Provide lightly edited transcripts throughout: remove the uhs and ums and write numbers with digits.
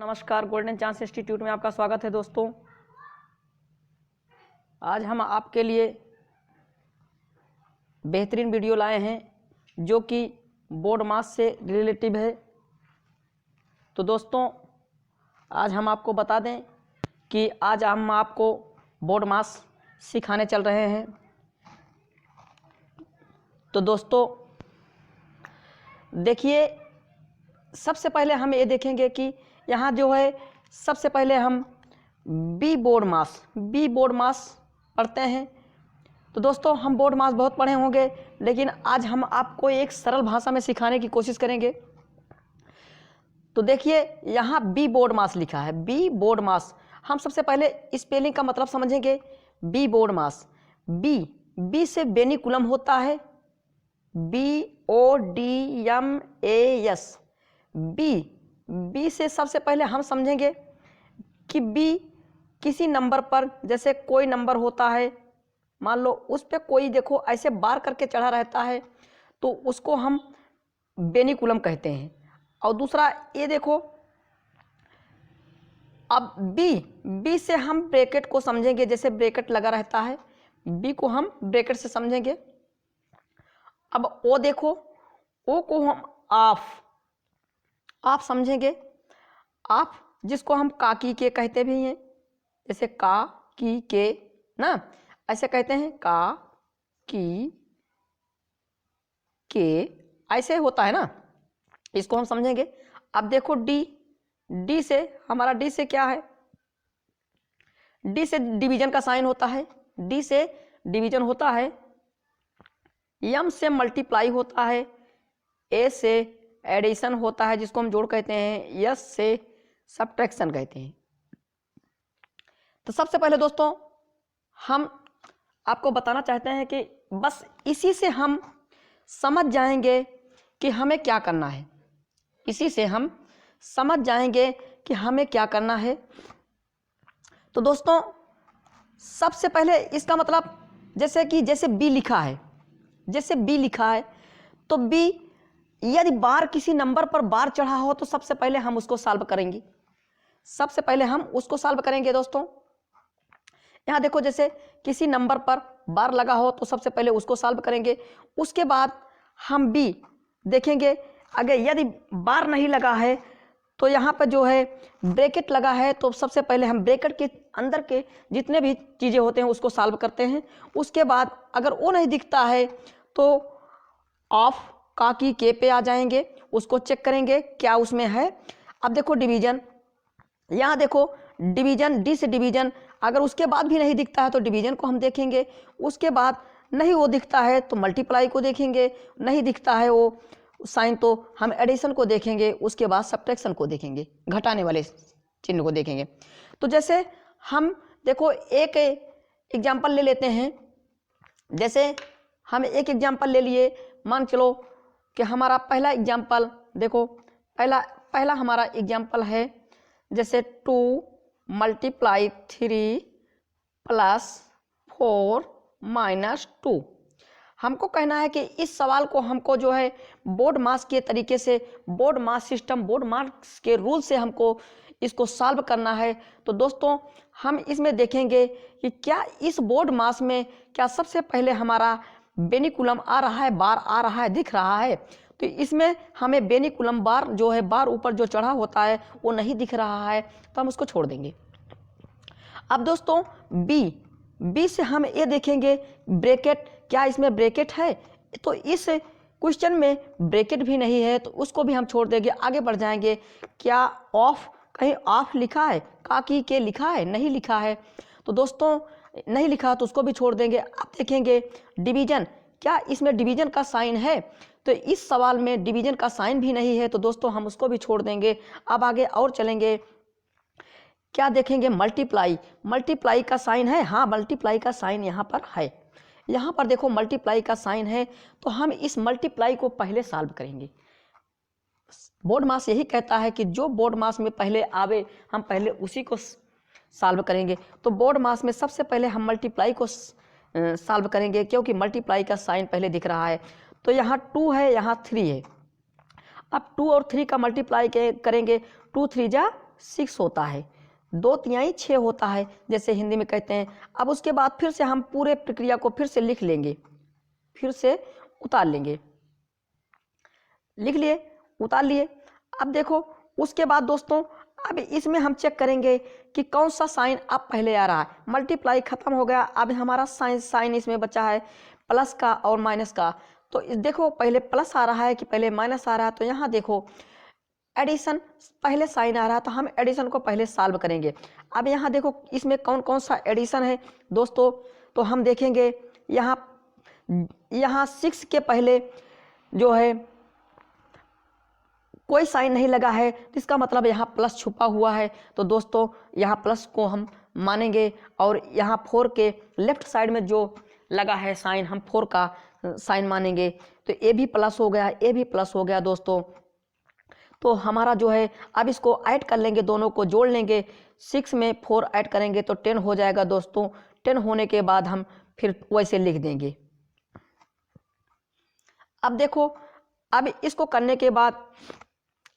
नमस्कार, golden chance institute में आपका स्वागत है दोस्तों। आज हम आपके लिए बेहतरीन वीडियो लाए हैं जो कि बोर्ड मास से रिलेटिव है। तो दोस्तों आज हम आपको बता दें कि आज हम आपको बोर्ड मास सिखाने चल रहे हैं। तो दोस्तों देखिए, सबसे पहले हम ये देखेंगे कि यहाँ जो है सबसे पहले हम बी बोर्ड मास पढ़ते हैं। तो दोस्तों हम बोर्ड मास बहुत पढ़े होंगे, लेकिन आज हम आपको एक सरल भाषा में सिखाने की कोशिश करेंगे। तो देखिए यहाँ बी बोर्ड मास लिखा है, बी बोर्ड मास। हम सबसे पहले स्पेलिंग का मतलब समझेंगे। बी बोर्ड मास, बी से बेनिकुलम होता है, BODMAS। बी से सबसे पहले हम समझेंगे कि बी किसी नंबर पर, जैसे कोई नंबर होता है, मान लो उस पर कोई देखो ऐसे बार करके चढ़ा रहता है तो उसको हम बेनिकुलम कहते हैं। और दूसरा ये देखो, अब बी से हम ब्रैकेट को समझेंगे, जैसे ब्रैकेट लगा रहता है, बी को हम ब्रैकेट से समझेंगे। अब ओ देखो, ओ को हम आप समझेंगे। आप जिसको हम का की के कहते भी हैं, जैसे का की के ना, ऐसे कहते हैं, का की के ऐसे होता है ना, इसको हम समझेंगे। अब देखो डी से हमारा, डी से क्या है, डी से डिवीजन का साइन होता है, डी से डिवीजन होता है। एम से मल्टीप्लाई होता है, ए से एडिशन होता है जिसको हम जोड़ कहते हैं, यस से सब्ट्रैक्शन कहते हैं। तो सबसे पहले दोस्तों हम आपको बताना चाहते हैं कि बस इसी से हम समझ जाएंगे कि हमें क्या करना है, इसी से हम समझ जाएंगे कि हमें क्या करना है। तो दोस्तों सबसे पहले इसका मतलब, जैसे बी लिखा है, तो बी यदि बार किसी नंबर पर बार चढ़ा हो तो सबसे पहले हम उसको सॉल्व करेंगे, दोस्तों। यहाँ देखो, जैसे किसी नंबर पर बार लगा हो तो सबसे पहले उसको सॉल्व करेंगे। उसके बाद हम बी देखेंगे। अगर यदि बार नहीं लगा है तो यहाँ पर जो है ब्रैकेट लगा है, तो सबसे पहले हम ब्रैकेट के अंदर के जितने भी चीज़ें होते हैं उसको सॉल्व करते हैं। उसके बाद अगर वो नहीं दिखता है तो ऑफ का की के पे आ जाएंगे, उसको चेक करेंगे क्या उसमें है। अब देखो डिवीजन, यहाँ देखो डिवीजन, डी से डिवीजन, अगर उसके बाद भी नहीं दिखता है तो डिवीजन को हम देखेंगे। उसके बाद नहीं वो दिखता है तो मल्टीप्लाई को देखेंगे, नहीं दिखता है वो साइन तो हम एडिशन को देखेंगे। उसके बाद सब्ट्रैक्शन को देखेंगे, घटाने वाले चिन्ह को देखेंगे। तो जैसे हम देखो एक एग्जाम्पल ले लेते हैं, जैसे हम एक एग्जाम्पल ले लिए, मान चलो कि हमारा पहला एग्जाम्पल देखो, पहला हमारा एग्जाम्पल है जैसे 2 × 3 + 4 - 2। हमको कहना है कि इस सवाल को हमको जो है बोर्ड मास के तरीके से, बोर्ड मास सिस्टम, बोर्ड मास के रूल से हमको इसको सॉल्व करना है। तो दोस्तों हम इसमें देखेंगे कि क्या इस बोर्ड मास में क्या सबसे पहले हमारा बेनिकुलम आ रहा है, बार आ रहा है, दिख रहा है। तो इसमें हमें बेनिकुलम बार जो है, बार ऊपर जो चढ़ा होता है वो नहीं दिख रहा है, तो हम उसको छोड़ देंगे। अब दोस्तों बी से हम ये देखेंगे ब्रैकेट, क्या इसमें ब्रैकेट है, तो इस क्वेश्चन में ब्रैकेट भी नहीं है तो उसको भी हम छोड़ देंगे। आगे बढ़ जाएंगे, क्या ऑफ, कहीं ऑफ लिखा है, का की के लिखा है, नहीं लिखा है, तो दोस्तों नहीं लिखा तो उसको भी छोड़ देंगे। अब देखेंगे डिवीजन, क्या इसमें डिवीजन का साइन है, तो इस सवाल में डिवीजन का साइन भी नहीं है, तो दोस्तों हम उसको भी छोड़ देंगे। अब आगे और चलेंगे, क्या देखेंगे, मल्टीप्लाई का साइन है, हाँ मल्टीप्लाई का साइन यहाँ पर है, यहाँ पर देखो मल्टीप्लाई का साइन है, तो हम इस मल्टीप्लाई को पहले सॉल्व करेंगे। बोर्ड मास यही कहता है कि जो बोर्ड मास में पहले आवे हम पहले उसी को सॉल्व करेंगे। तो बोर्ड मास में सबसे पहले हम मल्टीप्लाई को सॉल्व करेंगे, क्योंकि मल्टीप्लाई का साइन पहले दिख रहा है। तो यहाँ 2 है, यहाँ 3 है। अब 2 और 3 का मल्टीप्लाई करेंगे, 2 × 3 = 6 होता है, 2/3 6 होता है, जैसे हिंदी में कहते हैं। अब उसके बाद फिर से हम पूरे प्रक्रिया को फिर से लिख लेंगे, फिर से उतार लेंगे, लिख लिए, उतार लिए। अब देखो उसके बाद दोस्तों अब इसमें हम चेक करेंगे कि कौन सा साइन अब पहले आ रहा है। मल्टीप्लाई खत्म हो गया, अब हमारा साइन इसमें बचा है प्लस का और माइनस का। तो देखो पहले प्लस आ रहा है कि पहले माइनस आ रहा है, तो यहाँ देखो एडिशन पहले साइन आ रहा है, तो हम एडिशन को पहले सॉल्व करेंगे। अब यहाँ देखो इसमें कौन कौन सा एडिशन है दोस्तों, तो हम देखेंगे यहाँ 6 के पहले जो है कोई साइन नहीं लगा है, तो इसका मतलब यहाँ प्लस छुपा हुआ है, तो दोस्तों यहाँ प्लस को हम मानेंगे। और यहाँ 4 के लेफ्ट साइड में जो लगा है साइन, हम 4 का साइन मानेंगे। तो ए भी प्लस हो गया, ए भी प्लस हो गया दोस्तों। तो हमारा जो है अब इसको ऐड कर लेंगे, दोनों को जोड़ लेंगे, 6 में 4 ऐड करेंगे तो 10 हो जाएगा दोस्तों। 10 होने के बाद हम फिर वैसे लिख देंगे। अब देखो अब इसको करने के बाद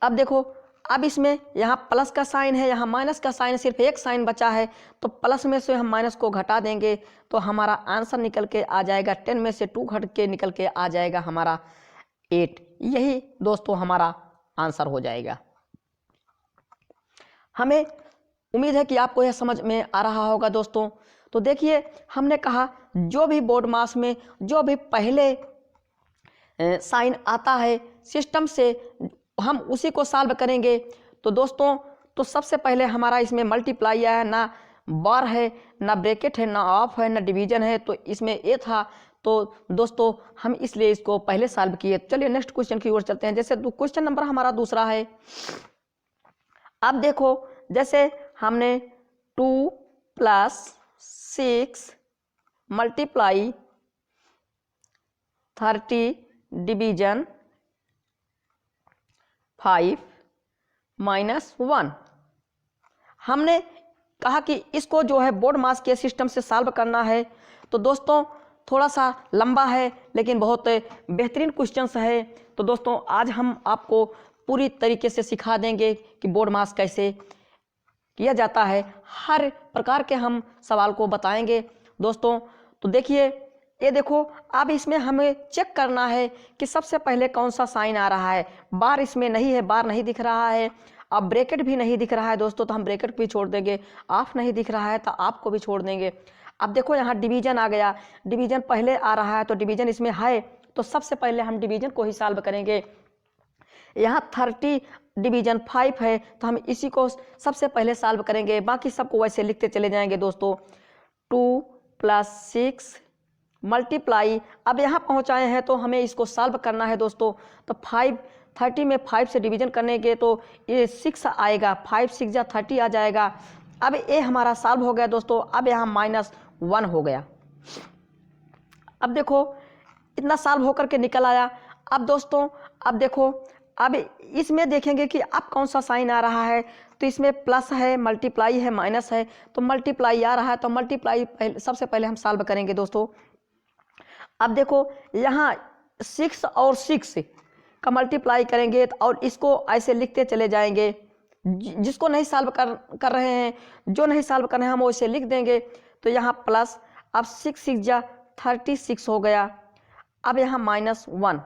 अब देखो अब इसमें यहाँ प्लस का साइन है, यहाँ माइनस का साइन, सिर्फ एक साइन बचा है, तो प्लस में से हम माइनस को घटा देंगे तो हमारा आंसर निकल के आ जाएगा 10 में से 2 घट के निकल के आ जाएगा हमारा 8। यही दोस्तों हमारा आंसर हो जाएगा। हमें उम्मीद है कि आपको यह समझ में आ रहा होगा दोस्तों। तो देखिए हमने कहा जो भी बोर्ड मास में जो भी पहले साइन आता है सिस्टम से हम उसी को सॉल्व करेंगे। तो दोस्तों तो सबसे पहले हमारा इसमें मल्टीप्लाई है, ना बार है, ना ब्रैकेट है, ना ऑफ है, ना डिवीजन है, तो इसमें ए था। तो दोस्तों हम इसलिए इसको पहले सॉल्व किए। चलिए नेक्स्ट क्वेश्चन की ओर चलते हैं। जैसे क्वेश्चन नंबर हमारा दूसरा है। अब देखो जैसे हमने 2 + 6 मल्टीप्लाई 30 डिवीजन 5 - 1, हमने कहा कि इसको जो है बोर्ड मास के सिस्टम से सॉल्व करना है। तो दोस्तों थोड़ा सा लंबा है लेकिन बहुत बेहतरीन क्वेश्चंस है। तो दोस्तों आज हम आपको पूरी तरीके से सिखा देंगे कि बोर्ड मास कैसे किया जाता है, हर प्रकार के हम सवाल को बताएंगे दोस्तों। तो देखिए ये देखो अब इसमें हमें चेक करना है कि सबसे पहले कौन सा साइन आ रहा है। बार इसमें नहीं है, बार नहीं दिख रहा है। अब ब्रैकेट भी नहीं दिख रहा है दोस्तों, तो हम ब्रैकेट भी छोड़ देंगे। ऑफ नहीं दिख रहा है तो ऑफ को भी छोड़ देंगे। अब देखो यहाँ डिवीजन आ गया, डिवीजन पहले आ रहा है, तो डिवीजन इसमें है, तो सबसे पहले हम डिवीजन को ही सॉल्व करेंगे। यहाँ 30 डिवीजन 5 है, तो हम इसी को सबसे पहले सॉल्व करेंगे, बाकी सबको वैसे लिखते चले जाएंगे दोस्तों। 2 + 6 मल्टीप्लाई, अब यहाँ पहुँचाए हैं तो हमें इसको सॉल्व करना है दोस्तों। तो 30 में 5 से डिवीजन करने के तो ये 6 आएगा, 5 6 जा 30 आ जाएगा। अब ये हमारा सॉल्व हो गया दोस्तों। अब यहाँ -1 हो गया। अब देखो इतना सॉल्व होकर के निकल आया। अब दोस्तों अब देखो अब इसमें देखेंगे कि अब कौन सा साइन आ रहा है। तो इसमें प्लस है, मल्टीप्लाई है, माइनस है। तो मल्टीप्लाई आ रहा है तो मल्टीप्लाई सबसे पहले हम सॉल्व करेंगे दोस्तों। अब देखो यहाँ 6 और 6 का मल्टीप्लाई करेंगे और इसको ऐसे लिखते चले जाएंगे। जिसको नहीं सॉल्व कर रहे हैं, जो नहीं सॉल्व कर रहे हैं हम वैसे लिख देंगे। तो यहाँ प्लस, अब 6 6 जा 36 हो गया। अब यहाँ -1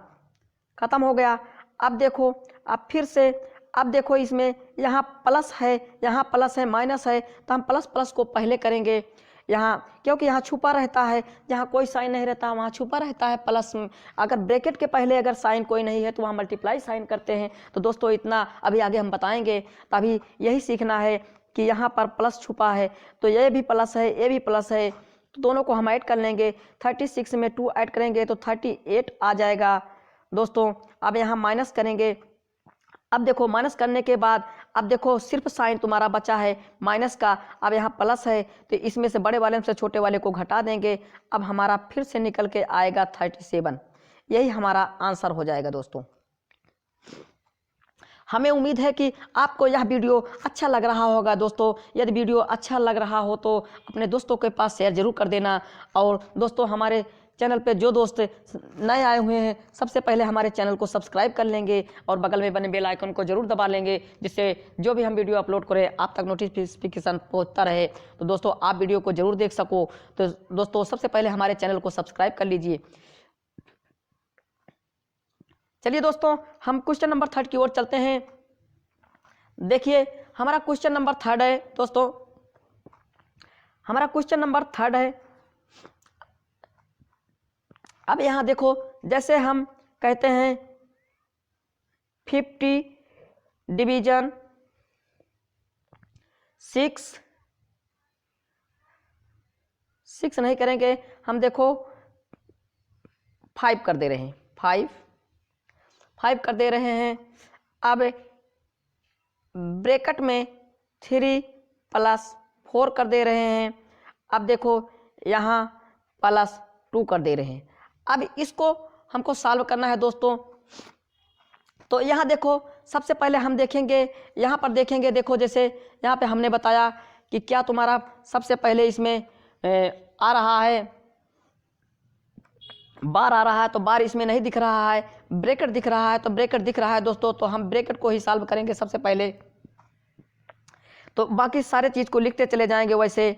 खत्म हो गया। अब देखो अब फिर से अब देखो इसमें यहाँ प्लस है, यहाँ प्लस है, माइनस है, तो हम प्लस प्लस को पहले करेंगे यहाँ, क्योंकि यहाँ छुपा रहता है, जहाँ कोई साइन नहीं रहता वहाँ छुपा रहता है प्लस। अगर ब्रैकेट के पहले अगर साइन कोई नहीं है तो वहाँ मल्टीप्लाई साइन करते हैं। तो दोस्तों इतना अभी आगे हम बताएंगे, तभी यही सीखना है कि यहाँ पर प्लस छुपा है, तो ये भी प्लस है, ये भी प्लस है, तो दोनों को हम ऐड कर लेंगे। 36 में 2 ऐड करेंगे तो 38 आ जाएगा दोस्तों। अब यहाँ माइनस करेंगे। अब देखो माइनस करने के बाद अब देखो सिर्फ साइन तुम्हारा बचा है माइनस का। अब यहाँ प्लस है तो इसमें से बड़े वाले से छोटे वाले को घटा देंगे। अब हमारा फिर से निकल के आएगा 37। यही हमारा आंसर हो जाएगा दोस्तों। हमें उम्मीद है कि आपको यह वीडियो अच्छा लग रहा होगा दोस्तों। यदि वीडियो अच्छा लग रहा हो तो अपने दोस्तों के पास शेयर जरूर कर देना। और दोस्तों हमारे चैनल पे जो दोस्त नए आए हुए हैं सबसे पहले हमारे चैनल को सब्सक्राइब कर लेंगे और बगल में बने बेल आइकन को जरूर दबा लेंगे, जिससे जो भी हम वीडियो अपलोड करें आप तक नोटिफिकेशन पहुंचता रहे। तो दोस्तों आप वीडियो को जरूर देख सको। तो दोस्तों सबसे पहले हमारे चैनल को सब्सक्राइब कर लीजिए। चलिए दोस्तों हम क्वेश्चन नंबर 3 की ओर चलते हैं। देखिए हमारा क्वेश्चन नंबर 3 है दोस्तों, हमारा क्वेश्चन नंबर 3 है। अब यहां देखो जैसे हम कहते हैं 50 डिवीजन 6 नहीं करेंगे हम, देखो 5 कर दे रहे हैं, 5 कर दे रहे हैं। अब ब्रैकेट में 3 + 4 कर दे रहे हैं। अब देखो यहाँ +2 कर दे रहे हैं। अब इसको हमको सॉल्व करना है दोस्तों। तो यहाँ देखो सबसे पहले हम देखेंगे, यहाँ पर देखेंगे, देखो जैसे यहाँ पे हमने बताया कि क्या तुम्हारा सबसे पहले इसमें आ रहा है, बार आ रहा है, तो बार इसमें नहीं दिख रहा है, ब्रैकेट दिख रहा है, तो ब्रैकेट दिख रहा है दोस्तों, तो हम ब्रैकेट को ही सॉल्व करेंगे सबसे पहले। तो बाकी सारे चीज को लिखते चले जाएंगे वैसे।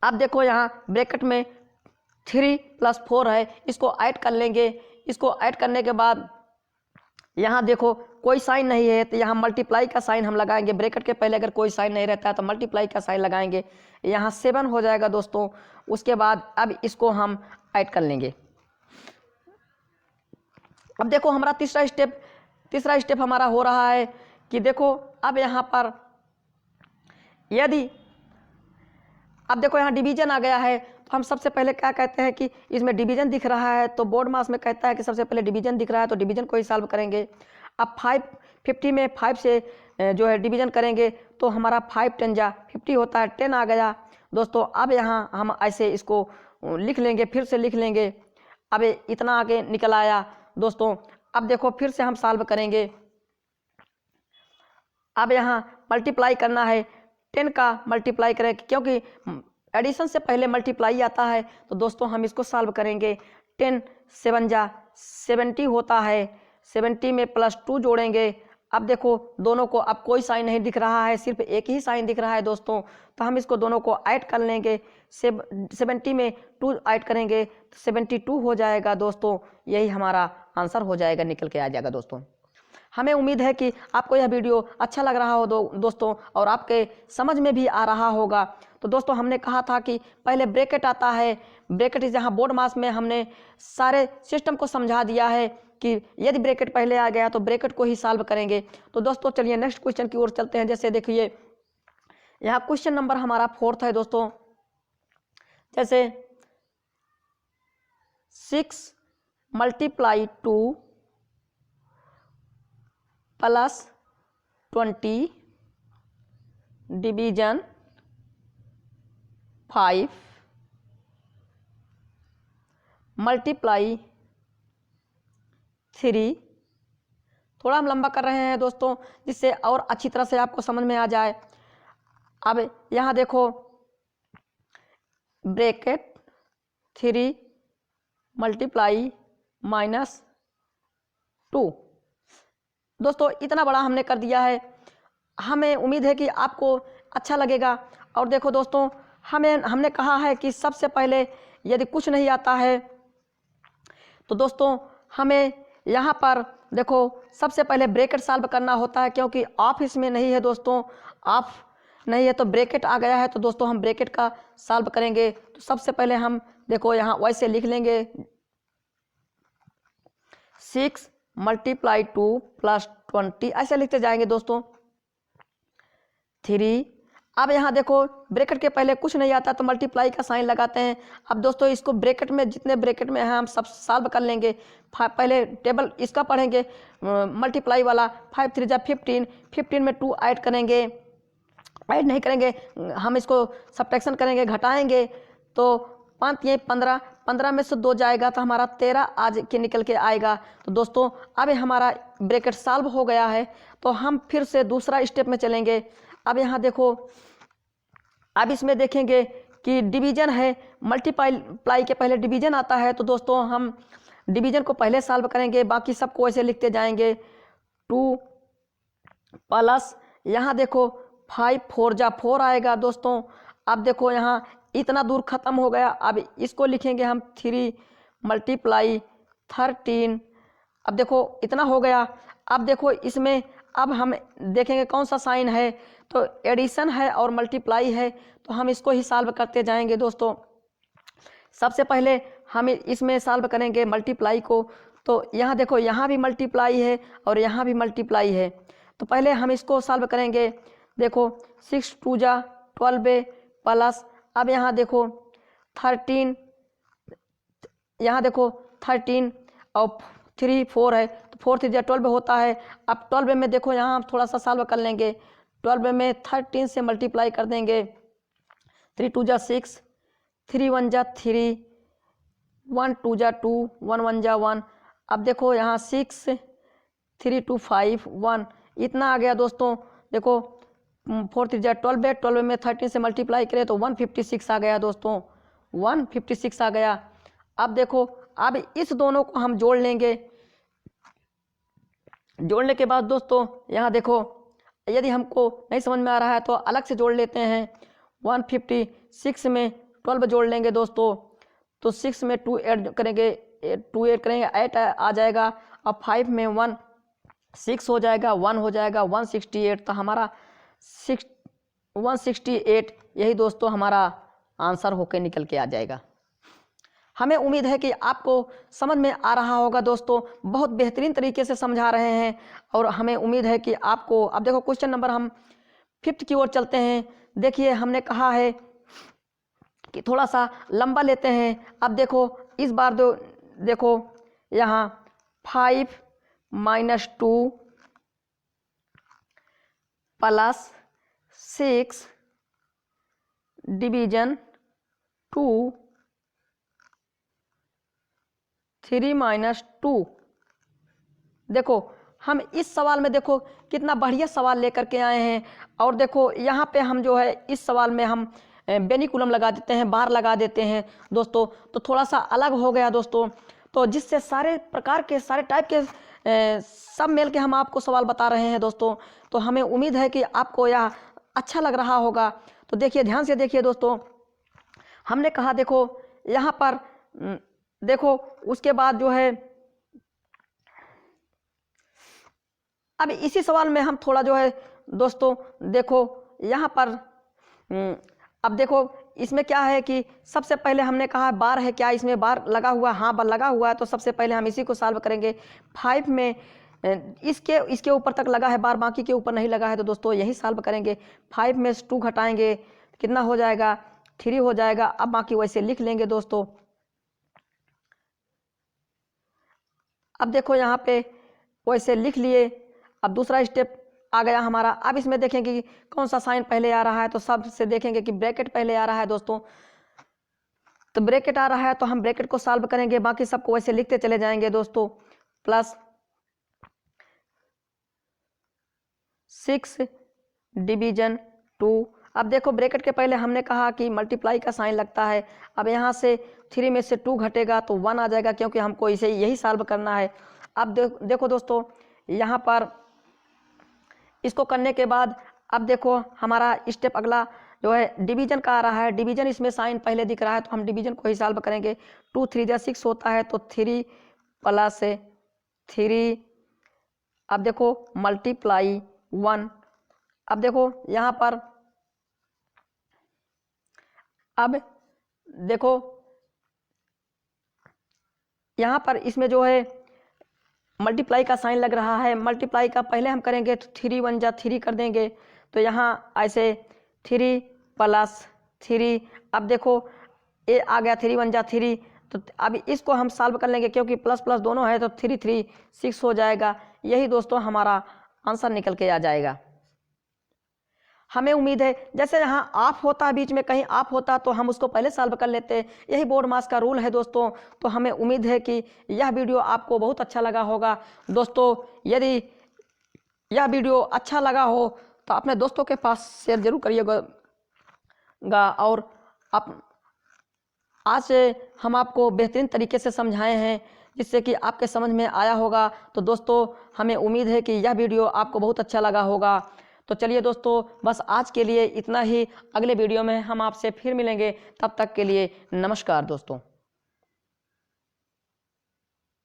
अब देखो यहाँ ब्रैकेट में 3 + 4 है, इसको ऐड कर लेंगे। इसको ऐड करने के बाद यहाँ देखो कोई साइन नहीं है, तो यहाँ मल्टीप्लाई का साइन हम लगाएंगे। ब्रैकेट के पहले अगर कोई साइन नहीं रहता है तो मल्टीप्लाई का साइन लगाएंगे। यहाँ 7 हो जाएगा दोस्तों। उसके बाद अब इसको हम ऐड कर लेंगे। अब देखो हमारा तीसरा स्टेप हमारा हो रहा है कि देखो अब यहाँ पर यदि अब देखो यहाँ डिवीजन आ गया है, तो हम सबसे पहले क्या कहते हैं कि इसमें डिवीजन दिख रहा है, तो बोर्ड मास में कहता है कि सबसे पहले डिवीजन दिख रहा है, तो डिवीजन को ही सॉल्व करेंगे। अब 50 में 5 से जो है डिवीजन करेंगे, तो हमारा 5 × 10 = 50 होता है, 10 आ गया दोस्तों। अब यहाँ हम ऐसे इसको लिख लेंगे, फिर से लिख लेंगे। अब इतना आगे निकल आया दोस्तों। अब देखो फिर से हम सॉल्व करेंगे। अब यहाँ मल्टीप्लाई करना है, 10 का मल्टीप्लाई करें, क्योंकि एडिशन से पहले मल्टीप्लाई आता है, तो दोस्तों हम इसको सॉल्व करेंगे। 10 × 7 = 70 होता है, 70 में +2 जोड़ेंगे। अब देखो दोनों को अब कोई साइन नहीं दिख रहा है, सिर्फ एक ही साइन दिख रहा है दोस्तों, तो हम इसको दोनों को ऐड कर लेंगे। 70 में 2 ऐड करेंगे तो 72 हो जाएगा दोस्तों। यही हमारा आंसर हो जाएगा, निकल के आ जाएगा दोस्तों। हमें उम्मीद है कि आपको यह वीडियो अच्छा लग रहा हो दोस्तों, और आपके समझ में भी आ रहा होगा। तो दोस्तों हमने कहा था कि पहले ब्रैकेट आता है, ब्रैकेट इस यहाँ बोर्ड मास में हमने सारे सिस्टम को समझा दिया है कि यदि ब्रैकेट पहले आ गया तो ब्रैकेट को ही सॉल्व करेंगे। तो दोस्तों चलिए नेक्स्ट क्वेश्चन की ओर चलते हैं। जैसे देखिए यहाँ क्वेश्चन नंबर हमारा 4 है दोस्तों। जैसे 6 × 2 + 20 डिवीजन 5 × 3। थोड़ा हम लंबा कर रहे हैं दोस्तों, जिससे और अच्छी तरह से आपको समझ में आ जाए। अब यहाँ देखो ब्रैकेट 3 × -2 दोस्तों, इतना बड़ा हमने कर दिया है। हमें उम्मीद है कि आपको अच्छा लगेगा। और देखो दोस्तों हमने कहा है कि सबसे पहले यदि कुछ नहीं आता है तो दोस्तों हमें यहाँ पर देखो सबसे पहले ब्रैकेट सॉल्व करना होता है, क्योंकि ऑफ इसमें नहीं है दोस्तों, ऑफ नहीं है तो ब्रैकेट आ गया है, तो दोस्तों हम ब्रैकेट का सॉल्व करेंगे। तो सबसे पहले हम देखो यहाँ वैसे लिख लेंगे 6 × 2 + 20 ऐसे लिखते जाएंगे दोस्तों। 3 अब यहाँ देखो ब्रैकेट के पहले कुछ नहीं आता तो मल्टीप्लाई का साइन लगाते हैं। अब दोस्तों इसको ब्रैकेट में जितने ब्रैकेट में हैं हम सब सॉल्व कर लेंगे। पहले टेबल इसका पढ़ेंगे मल्टीप्लाई वाला, 5 × 3 = 15, 15 में 2 ऐड करेंगे, ऐड नहीं करेंगे हम इसको सब्ट्रैक्शन करेंगे, घटाएंगे, तो 5 × 15, 15 में से 2 जाएगा तो हमारा 13 आज के निकल के आएगा। तो दोस्तों अब हमारा ब्रैकेट सॉल्व हो गया है, तो हम फिर से दूसरा स्टेप में चलेंगे। अब यहाँ देखो अब इसमें देखेंगे कि डिवीजन है, मल्टीप्लाई के पहले डिवीजन आता है, तो दोस्तों हम डिवीजन को पहले सॉल्व करेंगे, बाकी सबको ऐसे लिखते जाएंगे। 2 प्लस यहाँ देखो 5 4 जा 4 आएगा दोस्तों। अब देखो यहाँ इतना दूर खत्म हो गया, अब इसको लिखेंगे हम 3 मल्टीप्लाई 13। अब देखो इतना हो गया। अब देखो इसमें अब हम देखेंगे कौन सा साइन है, तो एडिशन है और मल्टीप्लाई है, तो हम इसको ही सॉल्व करते जाएंगे दोस्तों। सबसे पहले हम इसमें सॉल्व करेंगे मल्टीप्लाई को, तो यहाँ देखो यहाँ भी मल्टीप्लाई है और यहाँ भी मल्टीप्लाई है, तो पहले हम इसको सॉल्व करेंगे। देखो 6 2 जा 12 प्लस, अब यहाँ देखो 13, यहाँ देखो 13 और 3 4 है, तो 4 3 जा 12 होता है। अब 12 में देखो यहाँ हम थोड़ा सा सॉल्व कर लेंगे। 12 में 13 से मल्टीप्लाई कर देंगे। 3 2 जा 6, 3 1 जा 3, 1 2 जा 2, 1 1 जा 1। अब देखो यहाँ 6 3 2 5 1 इतना आ गया दोस्तों। देखो 4 3 जा 12, 12 में 13 से मल्टीप्लाई करें तो 156 आ गया दोस्तों, 156 आ गया। अब देखो अब इस दोनों को हम जोड़ लेंगे। जोड़ने के बाद दोस्तों यहाँ देखो यदि हमको नहीं समझ में आ रहा है तो अलग से जोड़ लेते हैं। 156 में 12 जोड़ लेंगे दोस्तों, तो 6 में 2 ऐड करेंगे, 2 ऐड करेंगे 8 आ जाएगा। अब 5 में 1 6 हो जाएगा, 1 हो जाएगा 168, तो हमारा 168 यही दोस्तों हमारा आंसर होकर निकल के आ जाएगा। हमें उम्मीद है कि आपको समझ में आ रहा होगा दोस्तों, बहुत बेहतरीन तरीके से समझा रहे हैं, और हमें उम्मीद है कि आपको। अब देखो क्वेश्चन नंबर हम 5th की ओर चलते हैं। देखिए हमने कहा है कि थोड़ा सा लंबा लेते हैं। अब देखो इस बार देखो यहाँ 5 - 2 प्लस 6 डिवीजन 2 3 - 2। देखो हम इस सवाल में देखो कितना बढ़िया सवाल लेकर के आए हैं, और देखो यहाँ पे हम जो है इस सवाल में हम बेनिकुलम लगा देते हैं, बार लगा देते हैं दोस्तों, तो थोड़ा सा अलग हो गया दोस्तों। तो जिससे सारे प्रकार के सारे टाइप के सब मिल के हम आपको सवाल बता रहे हैं दोस्तों। तो हमें उम्मीद है कि आपको यह अच्छा लग रहा होगा। तो देखिए ध्यान से देखिए दोस्तों, हमने कहा देखो यहाँ पर देखो उसके बाद जो है अब इसी सवाल में हम थोड़ा जो है दोस्तों देखो यहाँ पर अब देखो इसमें क्या है कि सबसे पहले हमने कहा बार है, क्या इसमें बार लगा हुआ? हाँ बार लगा हुआ है, तो सबसे पहले हम इसी को सॉल्व करेंगे। 5 में इसके ऊपर तक लगा है बार, बाकी के ऊपर नहीं लगा है, तो दोस्तों यही सॉल्व करेंगे। 5 में 2 घटाएंगे कितना हो जाएगा? 3 हो जाएगा। अब बाकी वैसे लिख लेंगे दोस्तों। अब देखो यहाँ पे वैसे लिख लिए। अब दूसरा स्टेप आ गया हमारा। अब इसमें देखेंगे कि कौन सा साइन पहले आ रहा है, तो सबसे देखेंगे कि ब्रैकेट पहले आ रहा है दोस्तों। तो ब्रैकेट आ रहा है तो हम ब्रैकेट को सॉल्व करेंगे, बाकी सबको वैसे लिखते चले जाएंगे दोस्तों। Plus 6 division 2। अब देखो ब्रैकेट के पहले हमने कहा कि मल्टीप्लाई का साइन लगता है। अब यहाँ से 3 में से 2 घटेगा तो 1 आ जाएगा, क्योंकि हमको इसे यही सॉल्व करना है। अब देखो दोस्तों यहाँ पर इसको करने के बाद अब देखो हमारा स्टेप अगला जो है डिवीजन का आ रहा है। डिवीजन इसमें साइन पहले दिख रहा है तो हम डिवीजन को ही सॉल्व करेंगे। 2 3 जा 6 होता है, तो 3 प्लस 3। अब देखो मल्टीप्लाई 1। अब देखो यहाँ पर अब देखो यहाँ पर इसमें जो है मल्टीप्लाई का साइन लग रहा है। मल्टीप्लाई का पहले हम करेंगे तो 3 1 जा 3 कर देंगे, तो यहाँ ऐसे 3 प्लस 3। अब देखो ये आ गया 3 1 जा 3, तो अब इसको हम सॉल्व कर लेंगे, क्योंकि प्लस प्लस दोनों है, तो 3 3 6 हो जाएगा। यही दोस्तों हमारा आंसर निकल के आ जाएगा। हमें उम्मीद है जैसे यहाँ ऑफ होता है, बीच में कहीं ऑफ होता तो हम उसको पहले सॉल्व कर लेते हैं। यही बोर्ड मास का रूल है दोस्तों। तो हमें उम्मीद है कि यह वीडियो आपको बहुत अच्छा लगा होगा दोस्तों। यदि यह वीडियो अच्छा लगा हो तो अपने दोस्तों के पास शेयर जरूर करिएगा, और आप आज हम आपको बेहतरीन तरीके से समझाए हैं, जिससे कि आपके समझ में आया होगा। तो दोस्तों, हमें उम्मीद है कि यह वीडियो आपको बहुत अच्छा लगा होगा। तो चलिए दोस्तों, बस आज के लिए इतना ही। अगले वीडियो में हम आपसे फिर मिलेंगे। तब तक के लिए नमस्कार दोस्तों।